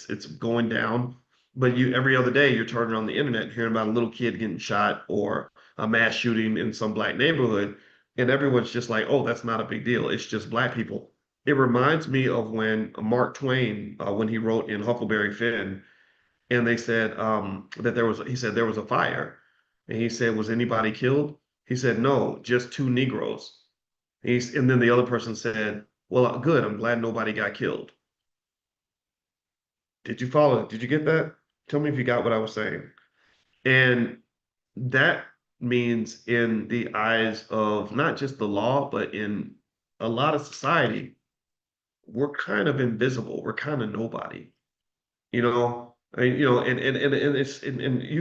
it's going down. But you every other day you're turning on the internet, hearing about a little kid getting shot or a mass shooting in some black neighborhood, and everyone's just like, oh, that's not a big deal. It's just black people. It reminds me of when Mark Twain, when he wrote in Huckleberry Finn, and they said that he said there was a fire, and he said, was anybody killed? He said, no, just two Negroes. And then the other person said, well, good, I'm glad nobody got killed. Did you follow it? Did you get that? Tell me if you got what I was saying. And that means in the eyes of not just the law, but in a lot of society, we're kind of invisible. We're kind of nobody, you know? And you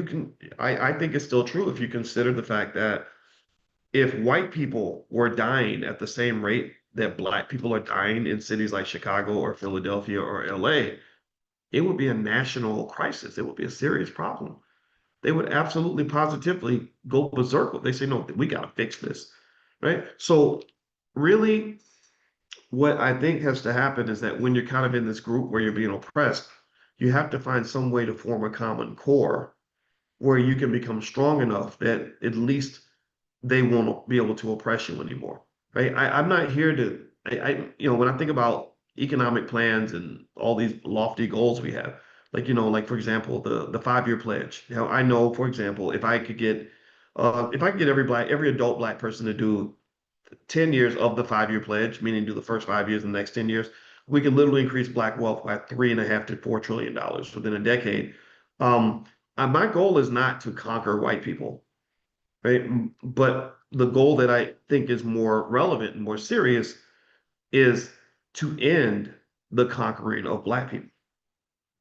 can, I think it's still true if you consider the fact that if white people were dying at the same rate that black people are dying in cities like Chicago or Philadelphia or LA, it would be a national crisis. It would be a serious problem. They would absolutely positively go berserk. They say, no, we got to fix this, right? So really, what I think has to happen is that when you're kind of in this group where you're being oppressed, you have to find some way to form a common core where you can become strong enough that at least they won't be able to oppress you anymore, right? I'm not here to, when I think about economic plans and all these lofty goals we have, like, like for example, the 5-year pledge. I know, for example, if I could get every adult black person to do 10 years of the 5-year pledge, meaning do the first 5 years and the next 10 years, we could literally increase black wealth by 3.5 to $4 trillion within a decade. Um, my goal is not to conquer white people, right? But the goal that I think is more relevant and more serious is to end the conquering of black people,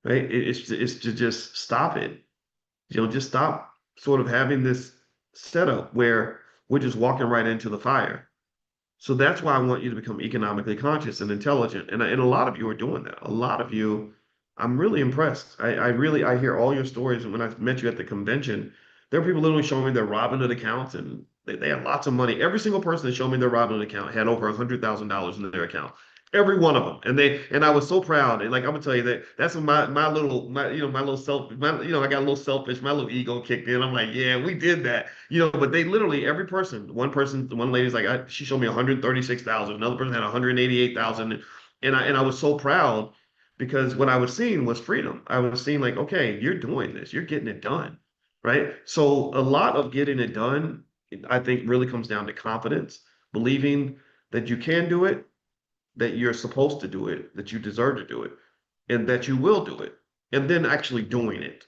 right? It's to just stop it. Just stop sort of having this setup where we're just walking right into the fire. So that's why I want you to become economically conscious and intelligent. And a lot of you are doing that. A lot of you, I'm really impressed. I hear all your stories. And when I met you at the convention, there were people literally showing me their Robinhood accounts and they had lots of money. Every single person that showed me their Robinhood account had over $100,000 in their account. Every one of them. And I was so proud. And like I'm gonna tell you that that's when my little I got a little selfish, my little ego kicked in. I'm like, yeah, we did that. But they literally every person, one lady's like, she showed me 136,000, another person had 188,000. And I was so proud because what I was seeing was freedom. I was seeing like, okay, you're doing this, you're getting it done, right? So a lot of getting it done, I think, really comes down to confidence, believing that you can do it, that you're supposed to do it, that you deserve to do it, and that you will do it, and then actually doing it,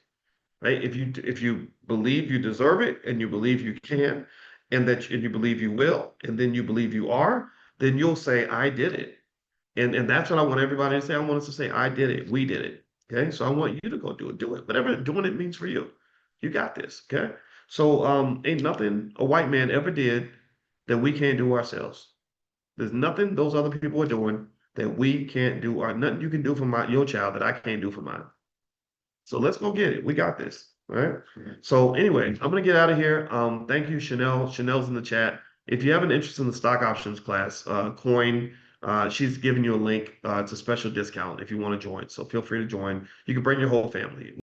right? If you believe you deserve it and you believe you can, and you believe you will, and then you believe you are, then you'll say, I did it. And that's what I want everybody to say. I want us to say, I did it. We did it. Okay. So I want you to go do it. Do it. Whatever doing it means for you. You got this. Okay. So ain't nothing a white man ever did that we can't do ourselves. There's nothing those other people are doing that we can't do, or nothing you can do for your child that I can't do for mine. So let's go get it. We got this. All right. So anyway, I'm gonna get out of here. Thank you, Chanel. Chanel's in the chat. If you have an interest in the stock options class, Coin, she's giving you a link. It's a special discount if you want to join. So feel free to join. You can bring your whole family.